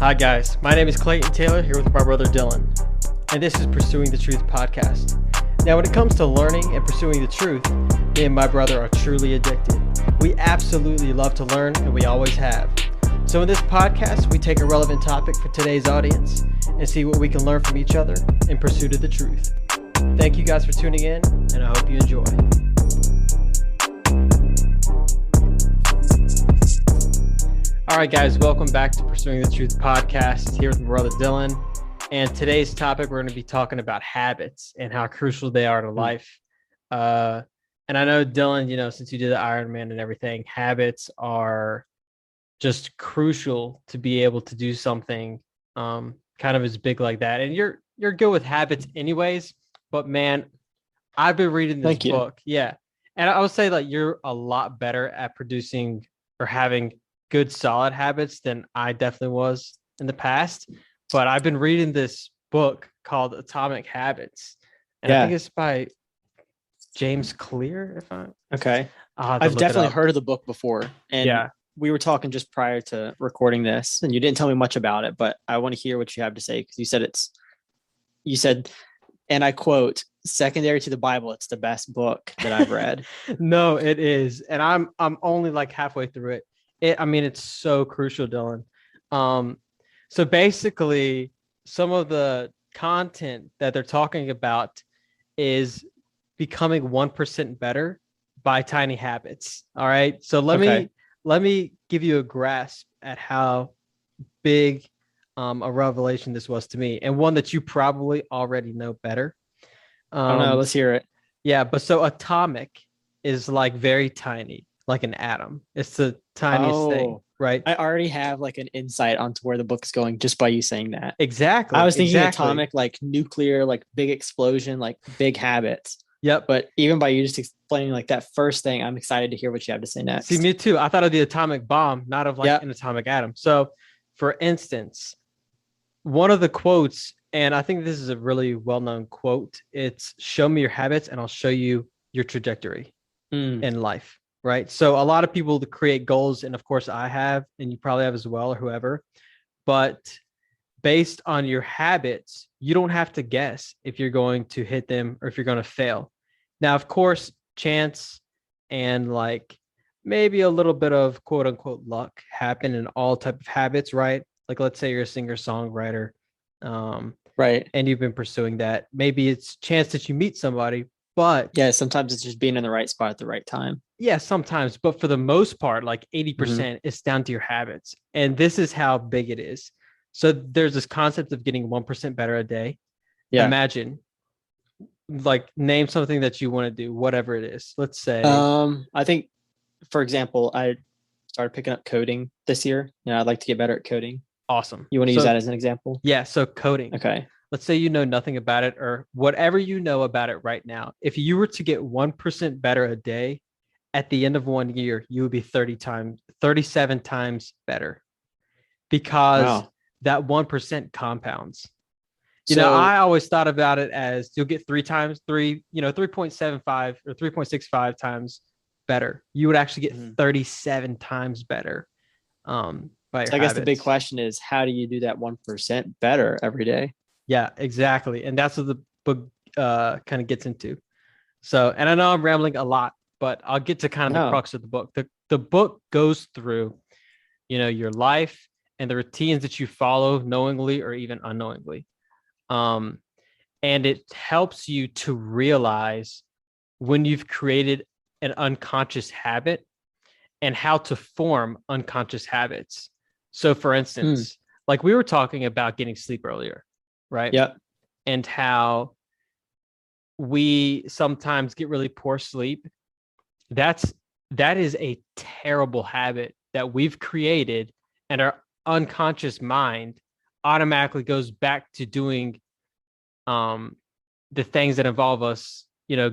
Hi guys, my name is Clayton Taylor here with my brother Dylan, and this is Pursuing the Truth podcast. Now when it comes to learning and pursuing the truth, me and my brother are truly addicted. We absolutely love to learn and we always have. So in this podcast, we take a relevant topic for today's audience and see what we can learn from each other in pursuit of the truth. Thank you guys for tuning in, and I hope you enjoy. All right, guys, welcome back to Pursuing the Truth podcast here with my brother Dylan. And today's topic, we're going to be talking about habits and how crucial they are to life. And I know, Dylan, since you did the Ironman and everything, habits are just crucial to be able to do something kind of as big like that. And you're good with habits anyways, but man, I've been reading this book. Yeah. And I would say like you're a lot better at producing or having good solid habits than I definitely was in the past. But I've been reading this book called Atomic Habits. And I think it's by James Clear. I've definitely heard of the book before. And we were talking just prior to recording this, and you didn't tell me much about it, but I want to hear what you have to say, because you said, and I quote, secondary to the Bible, it's the best book that I've read. No, it is. And I'm only like halfway through it. It's so crucial, Dylan. So basically, some of the content that they're talking about is becoming 1% better by tiny habits. All right. So let me give you a grasp at how big a revelation this was to me, and one that you probably already know better. I don't know. Let's hear it. Yeah. But so atomic is like very tiny, like an atom. It's the tiniest thing, right? I already have like an insight onto where the book's going just by you saying that. Exactly. I was thinking atomic, like nuclear, like big explosion, like big habits. Yep. But even by you just explaining like that first thing, I'm excited to hear what you have to say next. See, me too. I thought of the atomic bomb, not of like an atomic atom. So for instance, one of the quotes, and I think this is a really well-known quote, it's show me your habits and I'll show you your trajectory in life. Right. So a lot of people to create goals, and of course I have, and you probably have as well, or whoever, but based on your habits, you don't have to guess if you're going to hit them or if you're going to fail. Now, of course, chance and like maybe a little bit of quote unquote luck happen in all type of habits, right? Like, let's say you're a singer songwriter, right, and you've been pursuing that. Maybe it's chance that you meet somebody, but sometimes it's just being in the right spot at the right time. Yeah, sometimes, but for the most part, like 80%, it's down to your habits. And this is how big it is. So there's this concept of getting 1% better a day. Yeah. Imagine, like, name something that you want to do, whatever it is. Let's say, I think, for example, I started picking up coding this year. I'd like to get better at coding. Awesome. You want to use that as an example? Yeah. So coding. Okay. Let's say you know nothing about it, or whatever you know about it right now. If you were to get 1% better a day, at the end of 1 year, you would be 37 times better, because that 1% compounds. I always thought about it as you'll get 3.75 or 3.65 times better. You would actually get 37 times better. By your I guess the big question is, how do you do that 1% better every day? Yeah, exactly. And that's what the book kind of gets into. So, and I know I'm rambling a lot, but I'll get to kind of the crux of the book. The book goes through, your life and the routines that you follow knowingly or even unknowingly. And it helps you to realize when you've created an unconscious habit and how to form unconscious habits. So for instance, like we were talking about getting sleep earlier, right? Yep. And how we sometimes get really poor sleep. That is a terrible habit that we've created, and our unconscious mind automatically goes back to doing the things that involve us,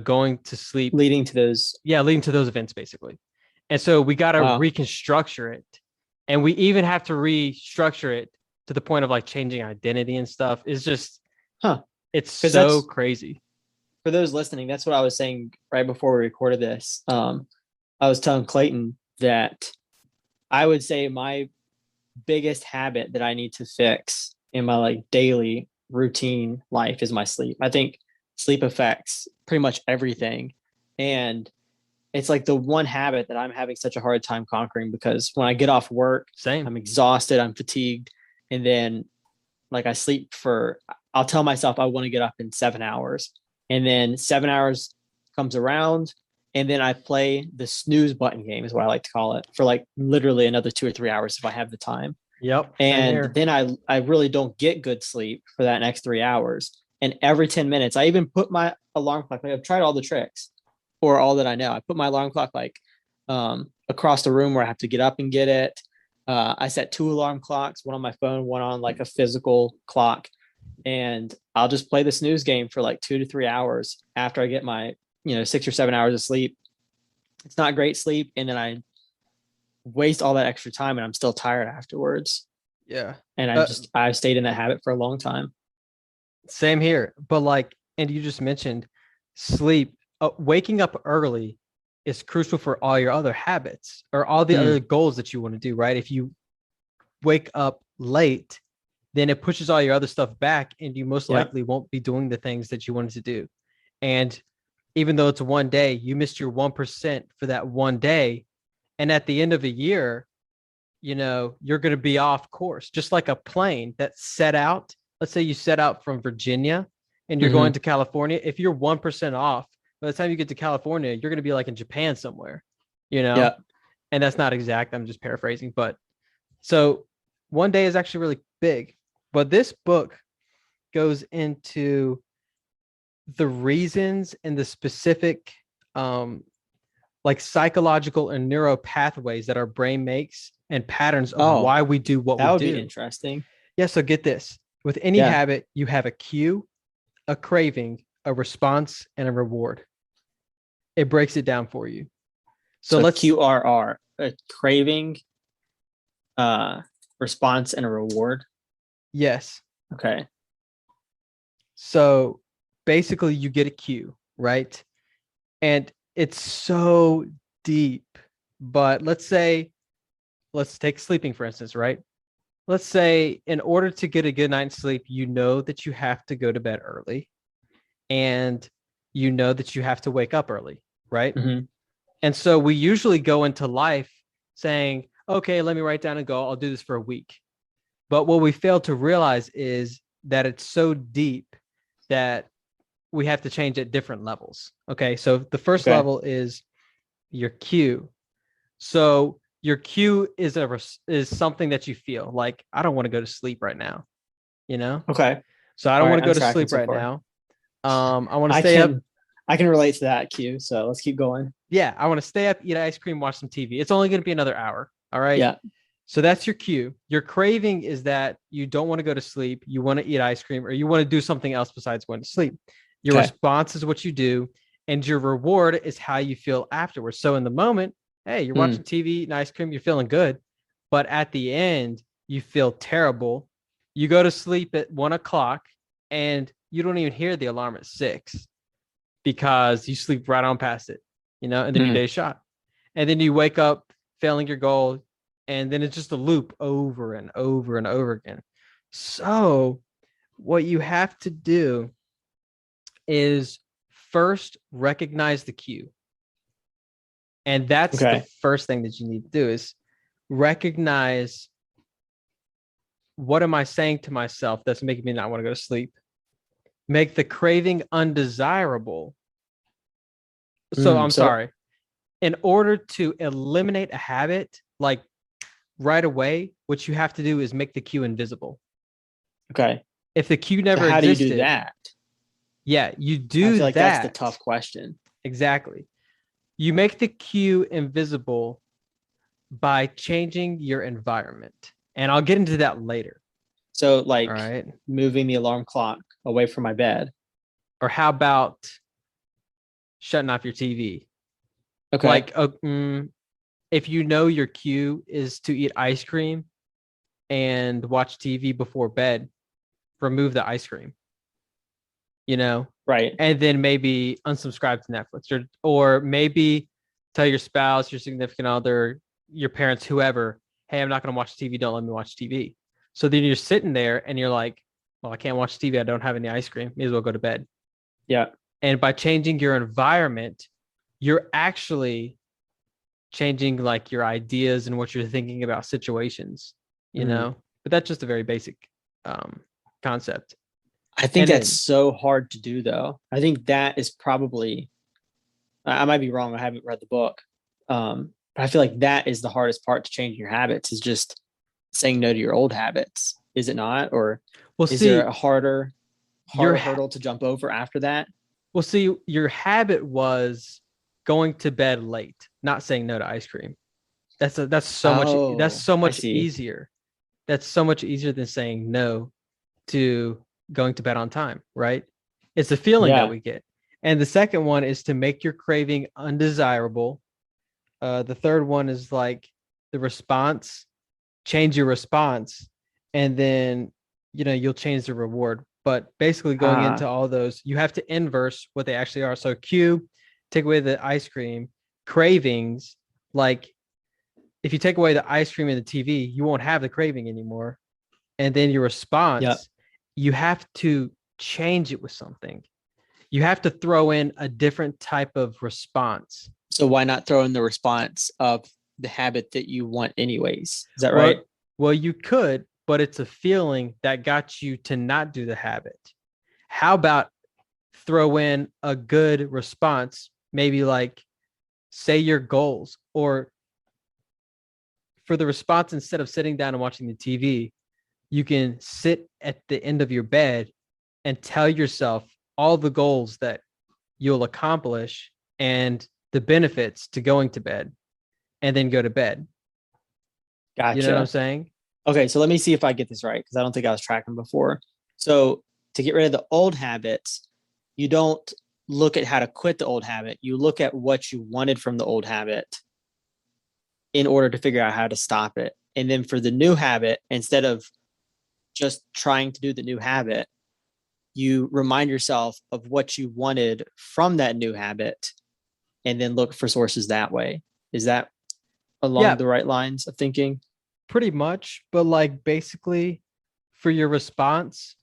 going to sleep, leading to those events basically. And so we got to reconstructure it, and we even have to restructure it to the point of like changing identity and stuff. It's just it's so crazy. For those listening, that's what I was saying right before we recorded this. I was telling Clayton that I would say my biggest habit that I need to fix in my like daily routine life is my sleep. I think sleep affects pretty much everything. And it's like the one habit that I'm having such a hard time conquering, because when I get off work, I'm exhausted, I'm fatigued. And then like I'll tell myself I want to get up in 7 hours. And then 7 hours comes around, and then I play the snooze button game, is what I like to call it, for like literally another 2 or 3 hours if I have the time. Yep. And then I really don't get good sleep for that next 3 hours. And every 10 minutes, I even put my alarm clock. Like I've tried all the tricks, or all that I know. I put my alarm clock like across the room where I have to get up and get it. I set 2 alarm clocks, one on my phone, one on like a physical clock. And I'll just play the snooze game for like 2 to 3 hours after I get my, 6 or 7 hours of sleep. It's not great sleep. And then I waste all that extra time and I'm still tired afterwards. Yeah. And I've stayed in that habit for a long time. Same here. But and you just mentioned sleep, waking up early is crucial for all your other habits or all the other goals that you want to do, right? If you wake up late, then it pushes all your other stuff back and you most likely won't be doing the things that you wanted to do. And even though it's one day, you missed your 1% for that one day. And at the end of the year, you're going to be off course, just like a plane that set out. Let's say you set out from Virginia and you're going to California. If you're 1% off, by the time you get to California, you're going to be like in Japan somewhere, Yeah. And that's not exact. I'm just paraphrasing. But so one day is actually really big. But this book goes into the reasons and the specific psychological and neuro pathways that our brain makes and patterns of why we do what we do. That would be interesting. Yeah. So get this. With any habit, you have a cue, a craving, a response, and a reward. It breaks it down for you. So let's QRR, a craving, response, and a reward. Yes. Okay. So basically you get a cue, right? And it's so deep, but let's take sleeping, for instance, right? Let's say in order to get a good night's sleep, you know that you have to go to bed early and you know that you have to wake up early, right? Mm-hmm. And so we usually go into life saying, okay, let me write down a goal. I'll do this for a week. But what we fail to realize is that it's so deep that we have to change at different levels. Okay. So the first level is your cue. So your cue is something that you feel like, I don't want to go to sleep right now, Okay. So I don't want to go to sleep right now. I want to stay up. I can relate to that cue. So let's keep going. Yeah. I want to stay up, eat ice cream, watch some TV. It's only going to be another hour. All right. Yeah. So that's your cue. Your craving is that you don't want to go to sleep. You want to eat ice cream or you want to do something else besides going to sleep. Your response is what you do. And your reward is how you feel afterwards. So in the moment, hey, you're watching TV, eating ice cream, you're feeling good. But at the end, you feel terrible. You go to sleep at 1:00 and you don't even hear the alarm at 6 because you sleep right on past it, and then your day's shot. And then you wake up failing your goal. And then it's just a loop over and over and over again. So what you have to do is first recognize the cue. And that's the first thing that you need to do is recognize, what am I saying to myself that's making me not want to go to sleep? Make the craving undesirable. So sorry. In order to eliminate a habit, like right away, what you have to do is make the cue invisible. Okay. If the cue never existed, existed, how do you do that? Yeah, you do I feel like that. That's the tough question. Exactly. You make the cue invisible by changing your environment. And I'll get into that later. So moving the alarm clock away from my bed. Or how about shutting off your TV? Okay. If you know your cue is to eat ice cream and watch TV before bed, remove the ice cream, Right. And then maybe unsubscribe to Netflix or maybe tell your spouse, your significant other, your parents, whoever, hey, I'm not going to watch TV. Don't let me watch TV. So then you're sitting there and you're like, well, I can't watch TV. I don't have any ice cream. May as well go to bed. Yeah. And by changing your environment, you're actually changing like your ideas and what you're thinking about situations, you know, but that's just a very basic concept. I think that's so hard to do though. I think that is probably, I might be wrong. I haven't read the book. But I feel like that is the hardest part to change your habits, is just saying no to your old habits. Is it not? Or is there a harder hurdle to jump over after that? Well, see, your habit was going to bed late, not saying no to ice cream. That's so much easier. That's so much easier than saying no to going to bed on time, right? It's the feeling that we get. And the second one is to make your craving undesirable. The third one is like the response, change your response, and then, you know, you'll change the reward. But basically going into all those, you have to inverse what they actually are. So Q, take away the ice cream. Cravings, like if you take away the ice cream and the TV, you won't have the craving anymore. And then your response, you have to change it with something. You have to throw in a different type of response. So why not throw in the response of the habit that you want anyways? Is that right? Well, you could, but it's a feeling that got you to not do the habit. How about throw in a good response? Maybe like say your goals, or for the response, instead of sitting down and watching the TV, you can sit at the end of your bed and tell yourself all the goals that you'll accomplish and the benefits to going to bed, and then go to bed. Gotcha. You know what I'm saying? Okay, so let me see if I get this right, because I don't think I was tracking before. So to get rid of the old habits, you don't look at how to quit the old habit. You look at what you wanted from the old habit in order to figure out how to stop it. And then for the new habit, instead of just trying to do the new habit, you remind yourself of what you wanted from that new habit and then look for sources that way. Is that along the right lines of thinking? Pretty much, but like basically for your response,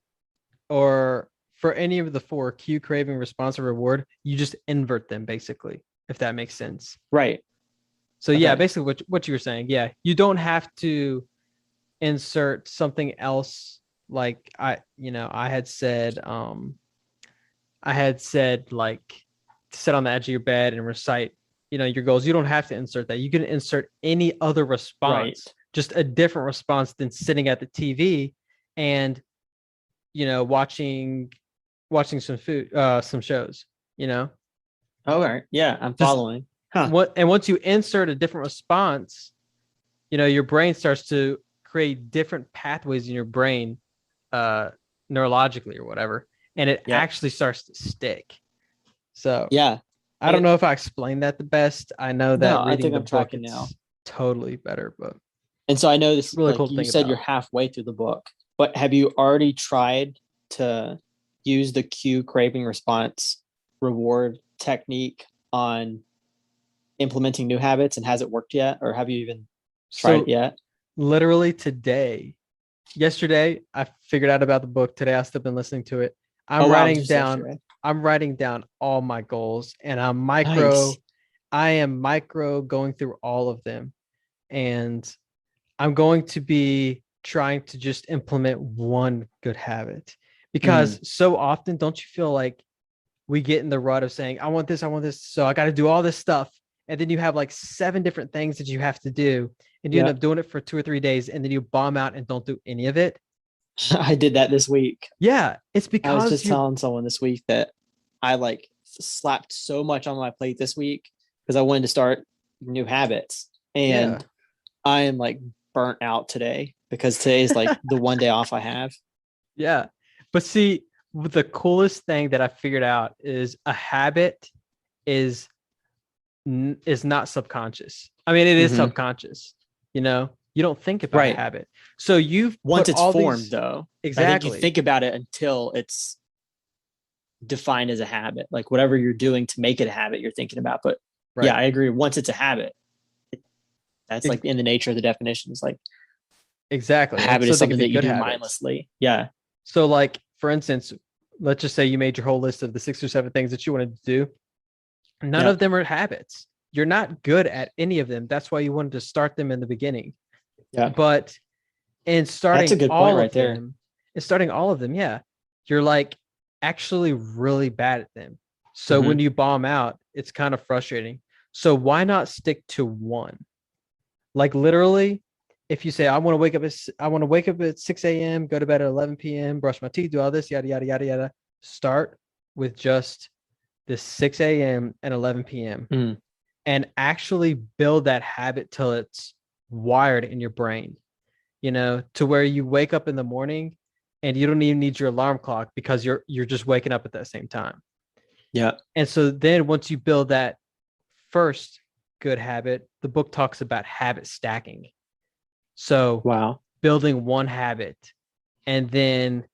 or for any of the four, Q, craving, response, or reward, you just invert them basically, if that makes sense. Right. So yeah, basically what you were saying. Yeah, you don't have to insert something else. Like I had said like sit on the edge of your bed and recite, your goals. You don't have to insert that. You can insert any other response. Right. Just a different response than sitting at the TV and, watching some shows, All right. Yeah, I'm following. And once you insert a different response, your brain starts to create different pathways in your brain, neurologically or whatever, and it actually starts to stick. So I don't know if I explained that the best. I know that I think I'm tracking now. Totally better, but. And so I know this, really like cool you said, you're halfway through the book, but have you already tried to use the Q, craving, response, reward technique on implementing new habits, and has it worked yet? Or have you even tried it yet? Literally yesterday, I figured out about the book. Today, I've still been listening to it. I'm writing down all my goals, and I am micro going through all of them. And I'm going to be trying to just implement one good habit, because so often, don't you feel like we get in the rut of saying, I want this, so I got to do all this stuff. And then you have like 7 different things that you have to do, and you end up doing it for 2 or 3 days, and then you bomb out and don't do any of it. I did that this week. Yeah. It's because I was just telling someone this week that I like slapped so much on my plate this week because I wanted to start new habits, and I am like burnt out today because today is like the one day off I have. Yeah. But see, the coolest thing that I figured out is a habit is not subconscious. I mean, it is subconscious, you don't think about a habit. So once it's formed though, exactly. I think you think about it until it's defined as a habit, like whatever you're doing to make it a habit you're thinking about. But yeah, I agree. Once it's a habit, That's like in the nature of the definition. It's like exactly. A habit is something that you do mindlessly. Yeah. So like, for instance, let's just say you made your whole list of the 6 or 7 things that you wanted to do. None of them are habits. You're not good at any of them. That's why you wanted to start them in the beginning. Yeah. But in starting that's a good point right there. In starting all of them, yeah, you're like actually really bad at them. So when you bomb out, it's kind of frustrating. So why not stick to one? Like literally, if you say I want to wake up at 6 a.m., go to bed at 11 p.m., brush my teeth, do all this, yada yada yada yada. Start with just the 6 a.m. and 11 p.m. And actually build that habit till it's wired in your brain, to where you wake up in the morning and you don't even need your alarm clock because you're just waking up at that same time. Yeah. And so then once you build that first good habit, the book talks about habit stacking. So building one habit, and then,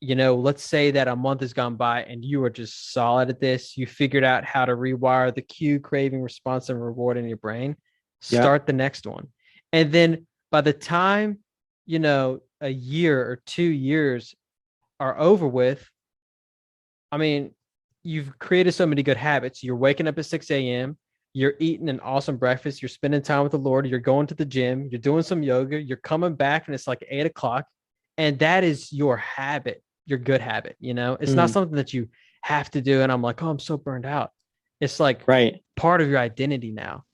let's say that a month has gone by and you are just solid at this. You figured out how to rewire the cue, craving, response, and reward in your brain. Start the next one. And then by the time, a year or 2 years are over with, I mean, you've created so many good habits. You're waking up at 6 a.m. You're eating an awesome breakfast. You're spending time with the Lord. You're going to the gym. You're doing some yoga. You're coming back and it's like 8 o'clock. And that is your habit, your good habit. It's not something that you have to do. And I'm like, oh, I'm so burned out. It's like part of your identity now,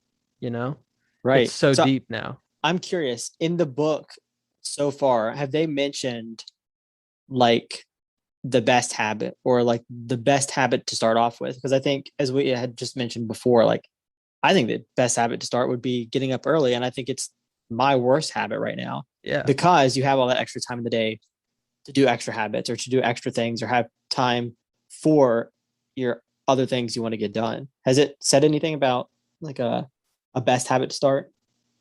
Right. It's so deep now. I'm curious, in the book so far, have they mentioned like the best habit or like the best habit to start off with? Because I think, as we had just mentioned before, like I think the best habit to start would be getting up early. And I think it's my worst habit right now. Yeah. Because you have all that extra time in the day to do extra habits or to do extra things or have time for your other things you want to get done. Has it said anything about like a best habit to start?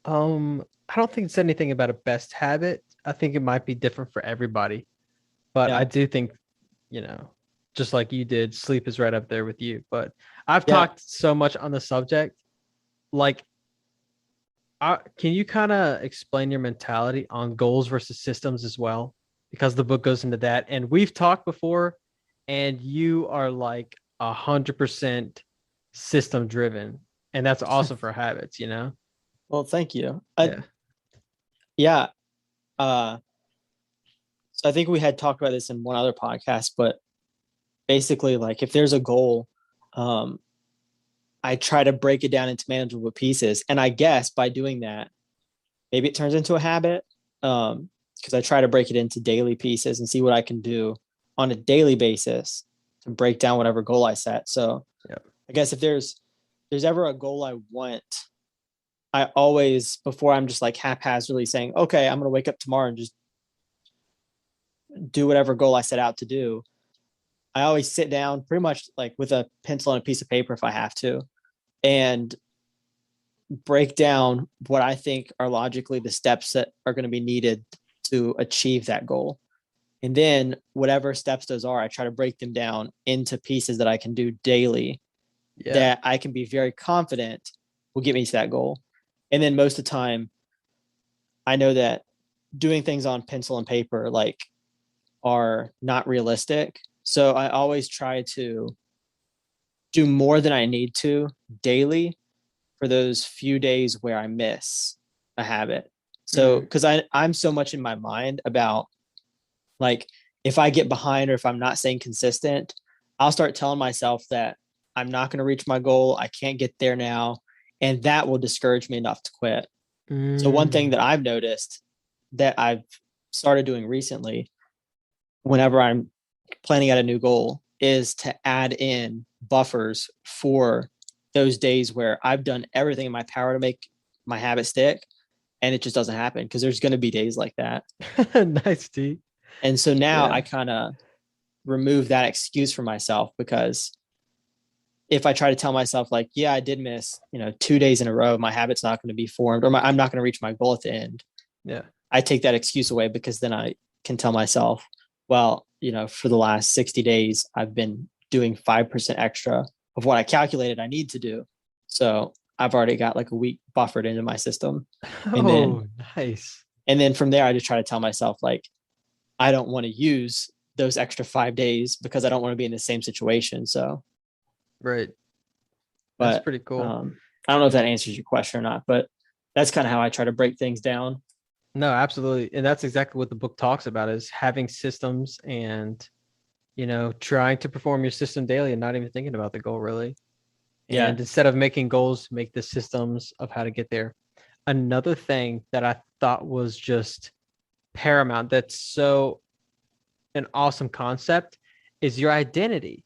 I don't think it said anything about a best habit. I think it might be different for everybody. But I do think, just like you did, sleep is right up there with you. But I've talked so much on the subject. Like, can you kind of explain your mentality on goals versus systems as well? Because the book goes into that. And we've talked before, and you are like 100% system driven. And that's awesome for habits, Well, thank you. Yeah. So I think we had talked about this in one other podcast, but basically, like if there's a goal, I try to break it down into manageable pieces. And I guess by doing that, maybe it turns into a habit, because I try to break it into daily pieces and see what I can do on a daily basis to break down whatever goal I set. So I guess if there's ever a goal I want, I always, before I'm just like haphazardly saying, okay, I'm going to wake up tomorrow and just do whatever goal I set out to do, I always sit down pretty much like with a pencil and a piece of paper if I have to, and break down what I think are logically the steps that are going to be needed to achieve that goal. And then whatever steps those are, I try to break them down into pieces that I can do daily that I can be very confident will get me to that goal. And then most of the time, I know that doing things on pencil and paper like are not realistic. So I always try to do more than I need to daily for those few days where I miss a habit. So, because I'm so much in my mind about like, if I get behind or if I'm not staying consistent, I'll start telling myself that I'm not going to reach my goal. I can't get there now. And that will discourage me enough to quit. So one thing that I've noticed that I've started doing recently, whenever I'm planning out a new goal, is to add in buffers for those days where I've done everything in my power to make my habit stick and it just doesn't happen, because there's going to be days like that. Nice, D. And so now I kind of remove that excuse for myself, because if I try to tell myself like, yeah, I did miss, 2 days in a row, my habit's not going to be formed, or I'm not going to reach my goal at the end. Yeah. I take that excuse away, because then I can tell myself, well, for the last 60 days, I've been doing 5% extra of what I calculated I need to do. So I've already got like a week buffered into my system. Nice. And then from there, I just try to tell myself, like, I don't want to use those extra 5 days because I don't want to be in the same situation. So, right. But that's pretty cool. I don't know if that answers your question or not, but that's kind of how I try to break things down. No, absolutely. And that's exactly what the book talks about, is having systems and, trying to perform your system daily and not even thinking about the goal really. And instead of making goals, make the systems of how to get there. Another thing that I thought was just paramount, that's so an awesome concept, is your identity,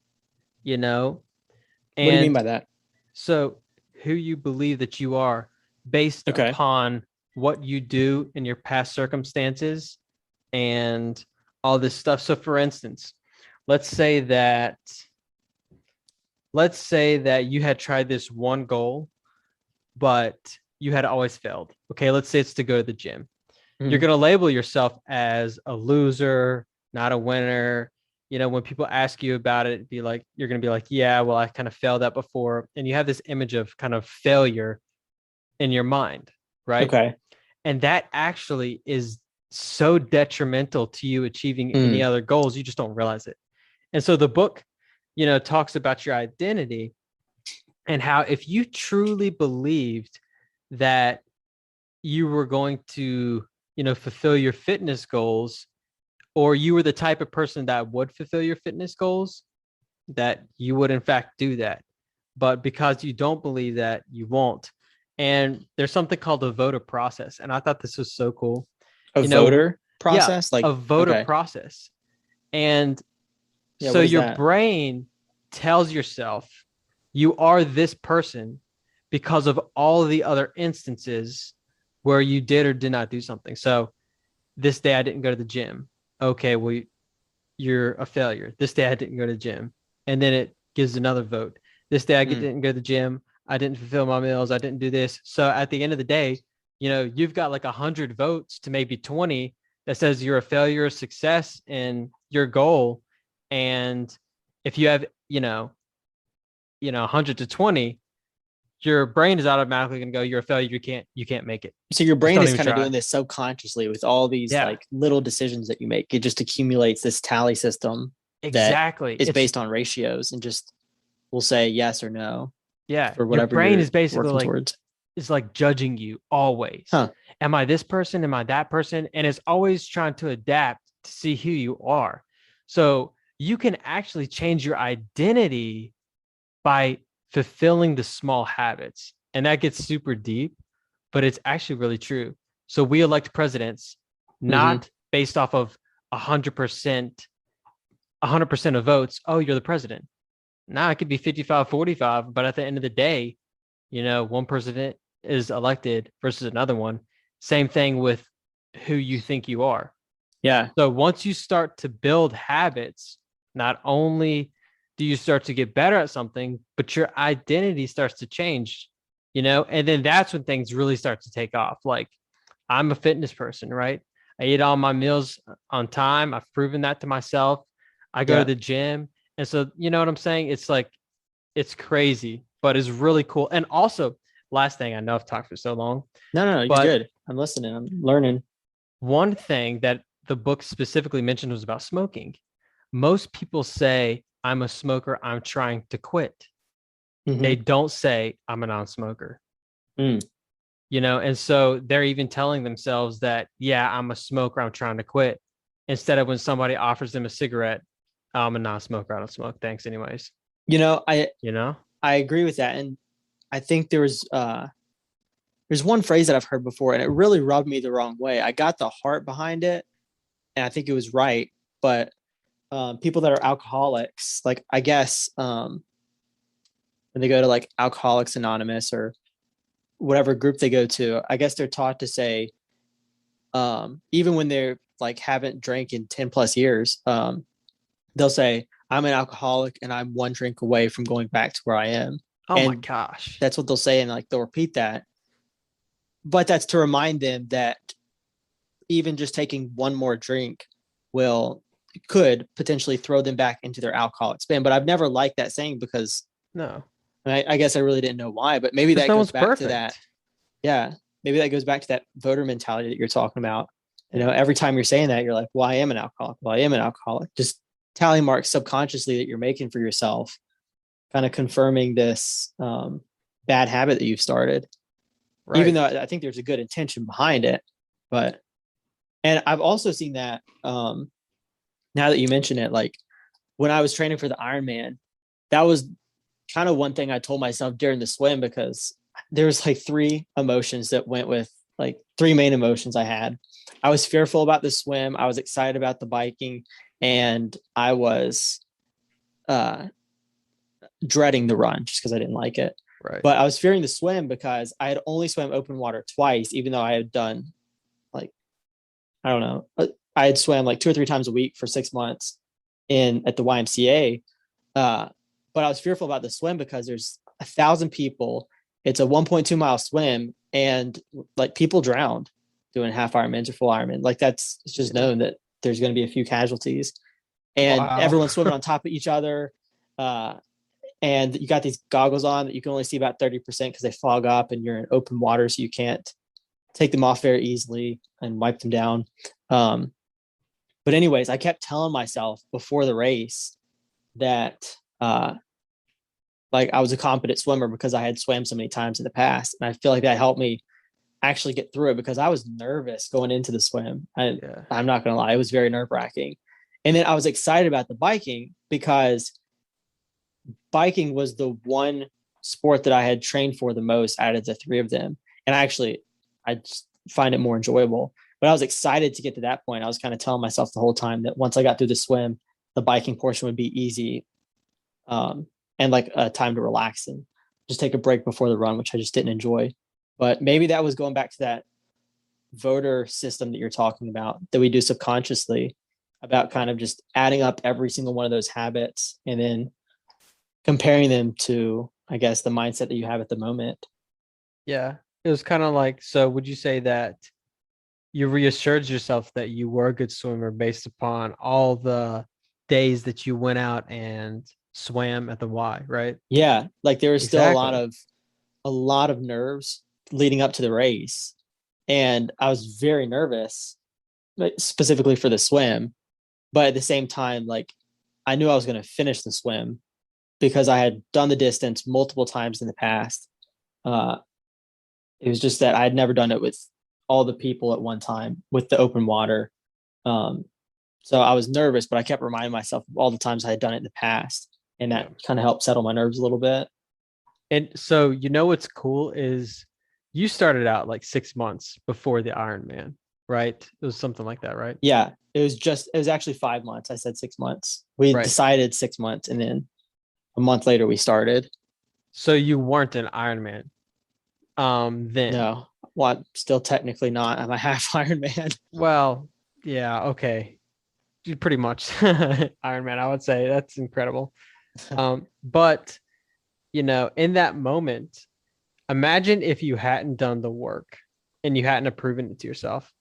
And what do you mean by that? So who you believe that you are based upon what you do in your past circumstances and all this stuff. So for instance, let's say that you had tried this one goal, but you had always failed. Okay, let's say it's to go to the gym. Mm-hmm. You're going to label yourself as a loser, not a winner. When people ask you about it, you're going to be like, yeah, well, I kind of failed that before. And you have this image of kind of failure in your mind, right? Okay. And that actually is so detrimental to you achieving any other goals. You just don't realize it. And so the book, talks about your identity and how if you truly believed that you were going to, fulfill your fitness goals, or you were the type of person that would fulfill your fitness goals, that you would in fact do that. But because you don't believe that, you won't. And there's something called a voter process. And I thought this was so cool. Voter process? Yeah, like a voter process. And so your brain tells yourself you are this person because of all the other instances where you did or did not do something. So this day I didn't go to the gym. Okay, well, you're a failure. This day I didn't go to the gym. And then it gives another vote. This day I didn't go to the gym. I didn't fulfill my meals. I didn't do this. So at the end of the day, you've got like 100 votes to maybe 20 that says you're a failure, a success in your goal. And if you have, 100 to 20, your brain is automatically going to go, you're a failure. You can't make it. So your brain is kind of doing this subconsciously with all these like little decisions that you make. It just accumulates this tally system. Exactly. It's based on ratios and just will say yes or no. Yeah. For whatever your brain is basically like judging you always. Huh. Am I this person? Am I that person? And it's always trying to adapt to see who you are. So you can actually change your identity by fulfilling the small habits. And that gets super deep, but it's actually really true. So we elect presidents not based off of 100% of votes. Oh, you're the president. Now it could be 55-45, but at the end of the day, one president is elected versus another one. Same thing with who you think you are. Yeah. So once you start to build habits, not only do you start to get better at something, but your identity starts to change, and then that's when things really start to take off. Like, I'm a fitness person, right? I eat all my meals on time. I've proven that to myself. I go to the gym. And so, you know what I'm saying? It's like, it's crazy, but it's really cool. And also, last thing, I know I've talked for so long. No, you're good. I'm listening. I'm learning. One thing that the book specifically mentioned was about smoking. Most people say, I'm a smoker, I'm trying to quit. They don't say, I'm a non-smoker. And so they're even telling themselves that, yeah, I'm a smoker, I'm trying to quit. Instead of when somebody offers them a cigarette, I'm a non-smoker, I don't smoke, thanks anyways. I agree with that. And I think there's one phrase that I've heard before, and it really rubbed me the wrong way. I got the heart behind it, and I think it was right. But people that are alcoholics, like, I guess when they go to like Alcoholics Anonymous or whatever group they go to, I guess they're taught to say, even when they're like haven't drank in 10 plus years, they'll say, I'm an alcoholic and I'm one drink away from going back to where I am. My gosh. That's what they'll say. And like, they'll repeat that. But that's to remind them that even just taking one more drink could potentially throw them back into their alcoholic spin. But I've never liked that saying because, no, I guess I really didn't know why, but maybe that goes back to that. Yeah. Maybe that goes back to that voter mentality that you're talking about. You know, every time you're saying that, you're like, well, I am an alcoholic. Well, I am an alcoholic. Just tally marks subconsciously that you're making for yourself, kind of confirming this bad habit that you've started. Right. Even though I think there's a good intention behind it. But, and I've also seen that now that you mention it, like when I was training for the Ironman, that was kind of one thing I told myself during the swim, because there was like three emotions that went with, like three main emotions I had. I was fearful about the swim. I was excited about the biking, and I was dreading the run just because I didn't like it. Right. But I was fearing the swim because I had only swam open water twice, even though I had done like, I don't know, I had swam like 2 or 3 times a week for 6 months at the YMCA. But I was fearful about the swim because there's 1,000 people. It's a 1.2 mile swim, and like people drowned doing half Ironmans or full Ironman. Like it's just known that there's going to be a few casualties, and everyone's swimming on top of each other. And you got these goggles on that you can only see about 30% because they fog up, and you're in open water, so you can't take them off very easily and wipe them down. But anyways, I kept telling myself before the race that like I was a competent swimmer because I had swam so many times in the past. And I feel like that helped me actually get through it, because I was nervous going into the swim. I'm not going to lie. It was very nerve-wracking. And then I was excited about the biking because biking was the one sport that I had trained for the most out of the three of them. And I just find it more enjoyable. But I was excited to get to that point. I was kind of telling myself the whole time that once I got through the swim, the biking portion would be easy. And like a time to relax and just take a break before the run, which I just didn't enjoy. But maybe that was going back to that voter system that you're talking about, that we do subconsciously, about kind of just adding up every single one of those habits and then comparing them to, I guess, the mindset that you have at the moment. Yeah. It was kind of like, so would you say that you reassured yourself that you were a good swimmer based upon all the days that you went out and swam at the Y, right? Yeah. Like there was still a lot of nerves leading up to the race. And I was very nervous, specifically for the swim. But at the same time, like I knew I was going to finish the swim because I had done the distance multiple times in the past. It was just that I had never done it with all the people at one time with the open water. So I was nervous, but I kept reminding myself of all the times I had done it in the past. And that kind of helped settle my nerves a little bit. And so, you know, what's cool is you started out like 6 months before the Ironman, right? It was something like that, right? Yeah. It was actually 5 months. I said 6 months. We decided 6 months, and then a month later we started. So you weren't an Ironman then? No. Well, I'm still technically not. I'm a half Ironman. Well, yeah, okay. Pretty much Ironman, I would say. That's incredible. But, you know, in that moment, imagine if you hadn't done the work and you hadn't proven it to yourself.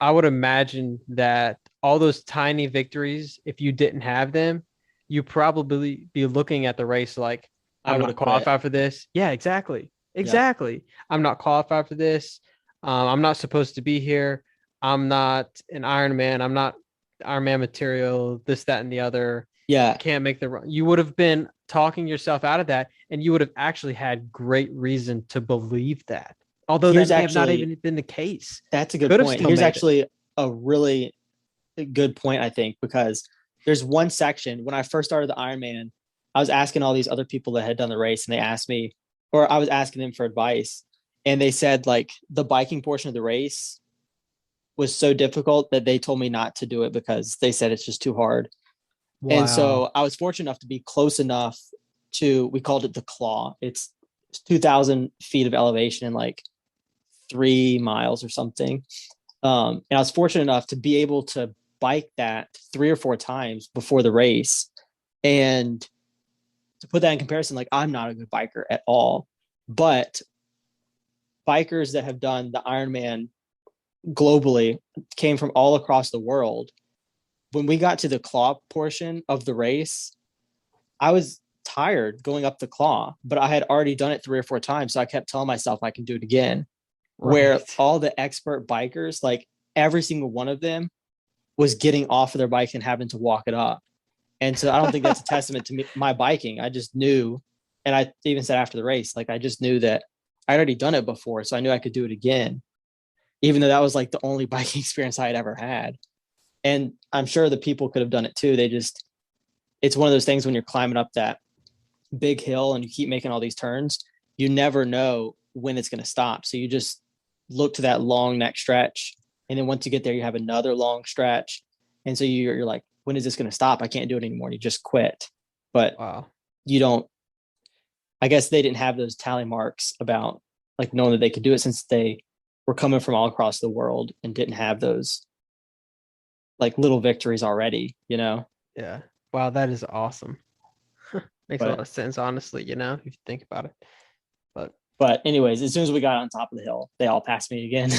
I would imagine that all those tiny victories, if you didn't have them, you probably be looking at the race like, I'm not qualified for this. Yeah, exactly. Exactly. Yeah. I'm not qualified for this. I'm not supposed to be here. I'm not an Ironman. I'm not Ironman material, this, that, and the other. Yeah. I can't make the run. You would have been talking yourself out of that, and you would have actually had great reason to believe that. Although that may have not even been the case. That's a good point. Here's actually a really good point, I think, because there's one section when I first started the Ironman, I was asking all these other people that had done the race, and they asked me, or I was asking them for advice, and they said like the biking portion of the race was so difficult that they told me not to do it because they said it's just too hard. Wow. And so I was fortunate enough to be close enough to, we called it the claw. It's 2,000 feet of elevation and like 3 miles or something. And I was fortunate enough to be able to bike that 3 or 4 times before the race. And to put that in comparison, like I'm not a good biker at all, but bikers that have done the Ironman globally came from all across the world. When we got to the claw portion of the race, I was tired going up the claw, but I had already done it 3 or 4 times. So I kept telling myself I can do it again. Right. Where all the expert bikers, like every single one of them was getting off of their bike and having to walk it up. And so I don't think that's a testament to my biking. I just knew, and I even said after the race, like I just knew that I'd already done it before. So I knew I could do it again, even though that was like the only biking experience I had ever had. And I'm sure the people could have done it too. It's one of those things when you're climbing up that big hill and you keep making all these turns, you never know when it's going to stop. So you just look to that long neck stretch. And then once you get there, you have another long stretch. And so you're like, when is this going to stop? I can't do it anymore. And you just quit. But you don't, I guess they didn't have those tally marks about like knowing that they could do it, since they were coming from all across the world and didn't have those like little victories already, you know? Yeah. Wow. That is awesome. Makes a lot of sense, honestly, you know, if you think about it. But anyways, as soon as we got on top of the hill, they all passed me again.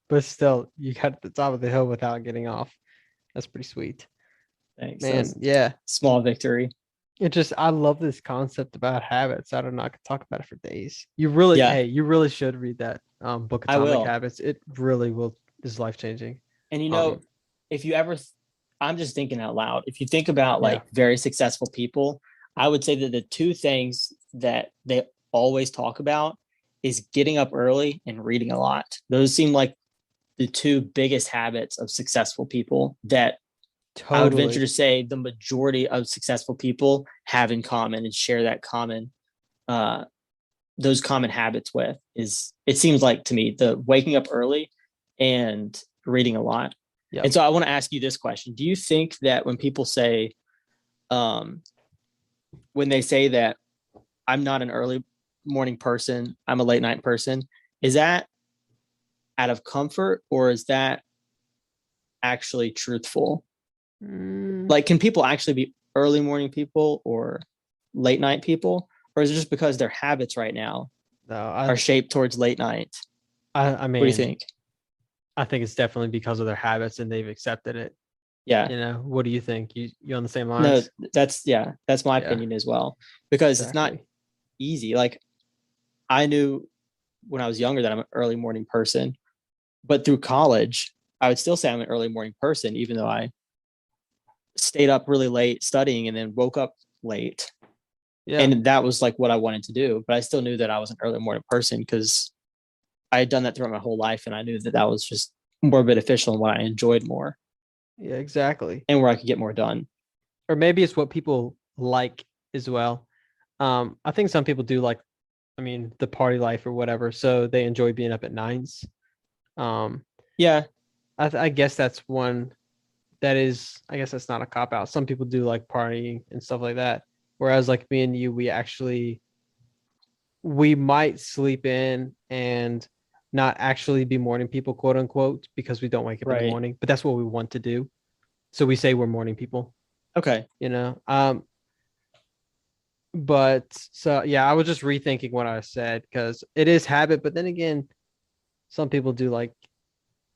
But still, you got to the top of the hill without getting off. That's pretty sweet. Thanks. Man, yeah. Small victory. I love this concept about habits. I don't know. I could talk about it for days. You really should read that book, Atomic Habits. It really is life-changing. And you know, if you ever, I'm just thinking out loud. If you think about like very successful people, I would say that the 2 things that they always talk about is getting up early and reading a lot. Those seem like the 2 biggest habits of successful people that I would venture to say the majority of successful people have in common and share that common, those common habits with. It seems like to me, the waking up early and reading a lot. Yep. And so I want to ask you this question. Do you think that when people say, when they say that I'm not an early morning person, I'm a late night person, is that out of comfort, or is that actually truthful? Like, can people actually be early morning people or late night people, or is it just because their habits right now are shaped towards late night? I mean, what do you think? I think it's definitely because of their habits and they've accepted it. Yeah. You know, what do you think? You on the same lines? No, that's my opinion as well, because It's not easy. Like, I knew when I was younger that I'm an early morning person, but through college, I would still say I'm an early morning person, even though I stayed up really late studying and then woke up late. Yeah. And that was like what I wanted to do. But I still knew that I was an early morning person because I had done that throughout my whole life. And I knew that was just more beneficial and what I enjoyed more. Yeah, exactly. And where I could get more done. Or maybe it's what people like as well. I think some people do like, the party life or whatever. So they enjoy being up at 9s. Yeah. I guess that's one. I guess that's not a cop out. Some people do like partying and stuff like that. Whereas like me and you, we might sleep in and not actually be morning people, quote unquote, because we don't wake up in the morning, but that's what we want to do. So we say we're morning people. Okay. You know? But so, yeah, I was just rethinking what I said because it is habit, but then again, some people do like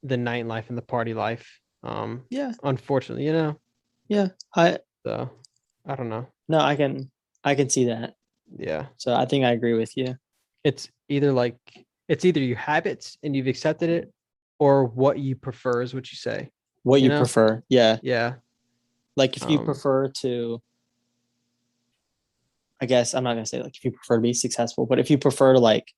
the nightlife and the party life. Unfortunately, you know. Yeah. I don't know. No, I can see that. Yeah. So I think I agree with you. It's either your habits and you've accepted it, or what you prefer is what you say. What you prefer. Yeah. Yeah. Like if you prefer to, I guess I'm not gonna say like if you prefer to be successful, but if you prefer to like,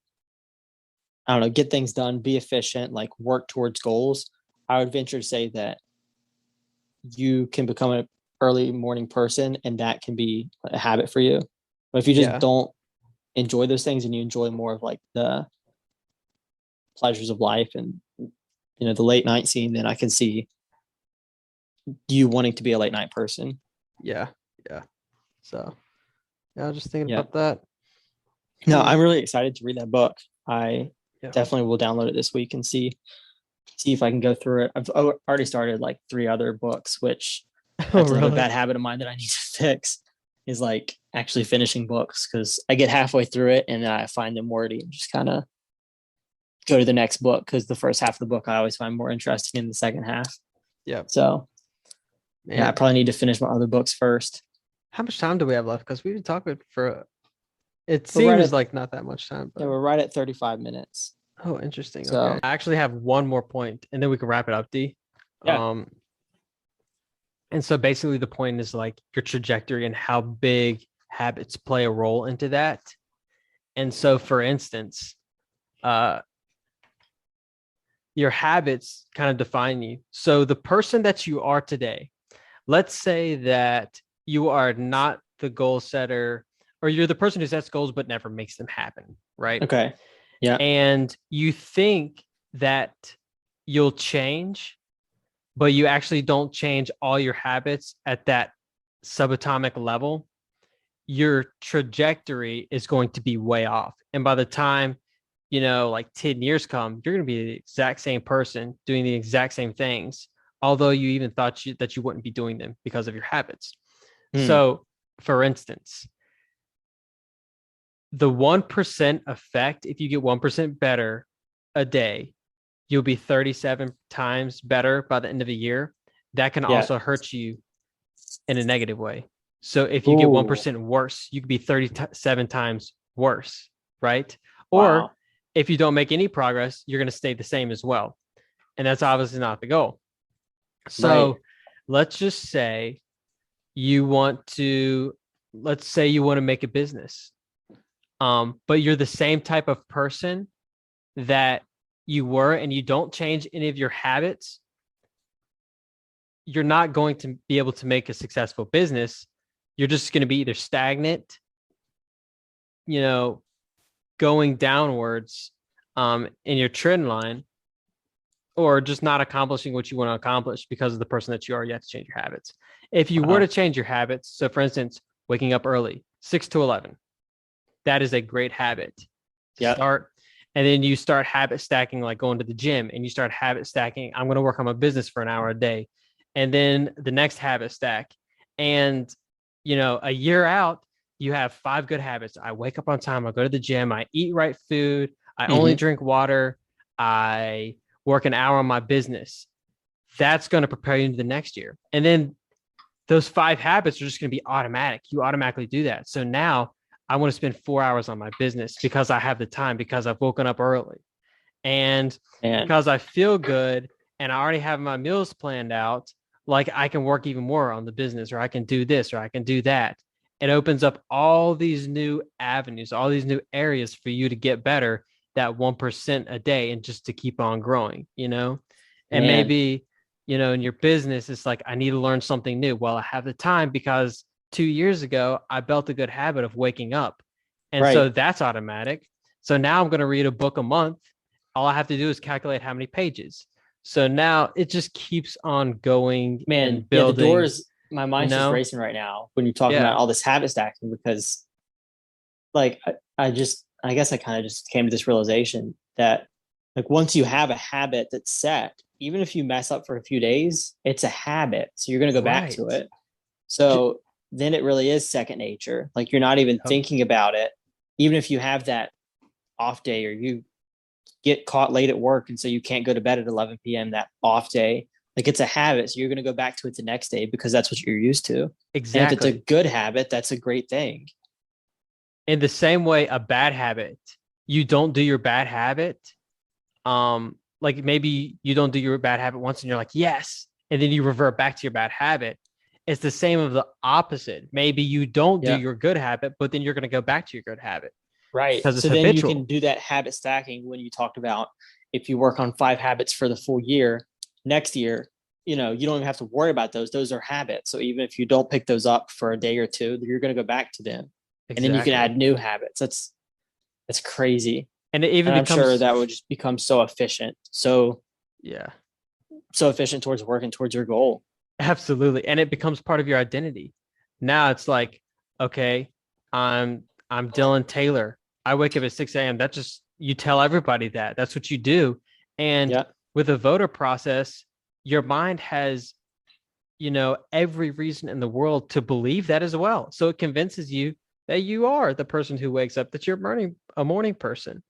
I don't know, get things done, be efficient, like work towards goals, I would venture to say that you can become an early morning person and that can be a habit for you. But if you just don't enjoy those things and you enjoy more of like the pleasures of life and, the late night scene, then I can see you wanting to be a late night person. Yeah. Yeah. So I was just thinking about that. No, I'm really excited to read that book. I definitely will download it this week and see if I can go through it. I've already started like 3 other books, which that's another bad habit of mine that I need to fix, is like actually finishing books, because I get halfway through it and I find them wordy and just kind of go to the next book, because the first half of the book I always find more interesting in the second half. Yeah. So I probably need to finish my other books first. How much time do we have left? Because we've been talking for, it We're right seems at, like not that much time. But... yeah, we're right at 35 minutes. Oh, interesting. So, okay. I actually have one more point, and then we can wrap it up, D. yeah. And so basically the point is like your trajectory and how big habits play a role into that. And so, for instance, your habits kind of define you. So the person that you are today, let's say that you are not the goal setter, or you're the person who sets goals but never makes them happen, right? Okay. Yeah. And you think that you'll change, but you actually don't change all your habits at that subatomic level, your trajectory is going to be way off. And by the time, like 10 years come, you're going to be the exact same person doing the exact same things, although you even thought that you wouldn't be doing them because of your habits. So, for instance, the 1% effect, if you get 1% better a day, you'll be 37 times better by the end of the year. That can also hurt you in a negative way. So if you get 1% worse, you could be 37 times worse, right? Or if you don't make any progress, you're going to stay the same as well. And that's obviously not the goal. So let's just say let's say you want to make a business, but you're the same type of person that you were, and you don't change any of your habits, you're not going to be able to make a successful business. You're just going to be either stagnant, going downwards in your trend line, or just not accomplishing what you want to accomplish because of the person that you are. You have to change your habits. If you were to change your habits, so for instance, waking up early, 6 to 11, that is a great habit to start. And then you start habit stacking, like going to the gym, and you start habit stacking. I'm going to work on my business for an hour a day. And then the next habit stack. And, a year out, you have 5 good habits. I wake up on time. I go to the gym. I eat right food. I only drink water. I work an hour on my business. That's going to prepare you into the next year. And then those 5 habits are just going to be automatic. You automatically do that. So now I want to spend 4 hours on my business because I have the time, because I've woken up early, and because I feel good and I already have my meals planned out. Like, I can work even more on the business, or I can do this, or I can do that. It opens up all these new avenues, all these new areas for you to get better, that 1% a day, and just to keep on growing, and maybe, in your business, it's like, I need to learn something new. Well, I have the time because 2 years ago, I built a good habit of waking up. And so that's automatic. So now I'm going to read a book a month. All I have to do is calculate how many pages. So now it just keeps on going. Man, building. The doors, my mind's just racing right now when you're talking about all this habit stacking, because like, I guess I kind of just came to this realization that, like, once you have a habit that's set, even if you mess up for a few days, it's a habit. So you're going to go back to it. So then it really is second nature. Like, you're not even thinking about it. Even if you have that off day, or you get caught late at work and so you can't go to bed at 11 p.m. that off day, like, it's a habit. So you're going to go back to it the next day because that's what you're used to. Exactly. And if it's a good habit, that's a great thing. In the same way, a bad habit, you don't do your bad habit. Like, maybe you don't do your bad habit once and you're like, yes, and then you revert back to your bad habit. It's the same of the opposite. Maybe you don't do your good habit, but then you're going to go back to your good habit. Right. Because it's so habitual. Then you can do that habit stacking when you talked about, if you work on 5 habits for the full year, next year, you don't even have to worry about those. Those are habits. So even if you don't pick those up for a day or two, you're going to go back to them. Exactly. And then you can add new habits. That's crazy. And I'm sure that would just become so efficient. So efficient towards working towards your goal. Absolutely. And it becomes part of your identity. Now it's like, okay, I'm Dylan Taylor. I wake up at 6 a.m. That's just, you tell everybody that. That's what you do. And with a voter process, your mind has, every reason in the world to believe that as well. So it convinces you that you are the person who wakes up, that you're a morning person,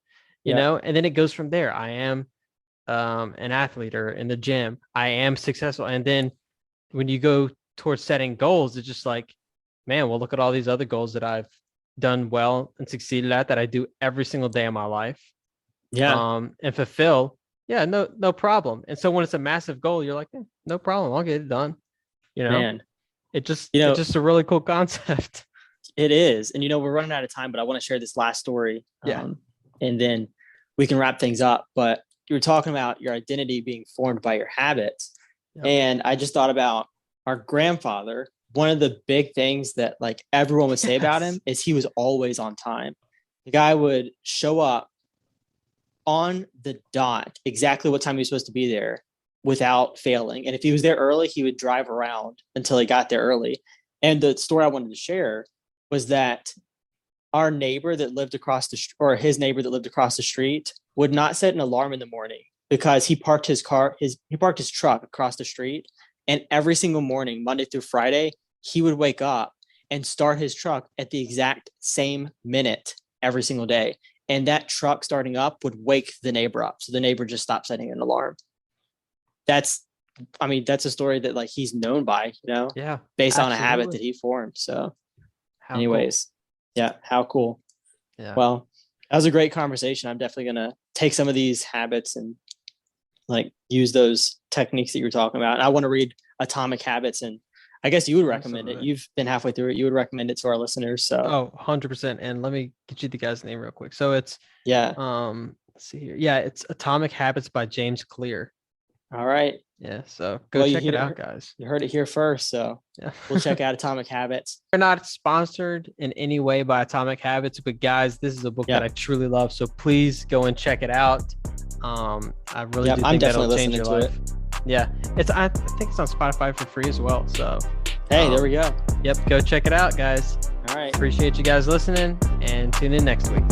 and then it goes from there. I am an athlete, or in the gym, I am successful. And then when you go towards setting goals, it's just like, man, well, look at all these other goals that I've done well and succeeded at that I do every single day of my life. Yeah. And fulfill. Yeah, no problem. And so when it's a massive goal, you're like, no problem, I'll get it done. Man, it's just a really cool concept. It is. And we're running out of time, but I want to share this last story. Yeah. And then we can wrap things up. But you were talking about your identity being formed by your habits. Yep. And I just thought about our grandfather. One of the big things that like everyone would say about him is he was always on time. The guy would show up on the dot, exactly what time he was supposed to be there without failing. And if he was there early, he would drive around until he got there early. And the story I wanted to share was that our neighbor that lived across his neighbor that lived across the street would not set an alarm in the morning because he parked his truck across the street. And every single morning, Monday through Friday, he would wake up and start his truck at the exact same minute every single day. And that truck starting up would wake the neighbor up. So the neighbor just stopped setting an alarm. That's a story that like he's known by, yeah, based on a habit that he formed. So anyways, cool. Yeah, how cool. Yeah. Well, that was a great conversation. I'm definitely going to take some of these habits and like use those techniques that you were talking about. And I want to read Atomic Habits, and I guess you would recommend it. You've been halfway through it. You would recommend it to our listeners. So 100%. And let me get you the guy's name real quick. So it's let's see here. Yeah, it's Atomic Habits by James Clear. All right. Yeah, so go check it out, guys. You heard it here first, so yeah. We'll check out Atomic Habits. We're not sponsored in any way by Atomic Habits, but guys, this is a book that I truly love, so please go and check it out. I really do think that'll change your life. Yeah, I think it's on Spotify for free as well. So hey, there we go. Yep, go check it out, guys. All right. Appreciate you guys listening, and tune in next week.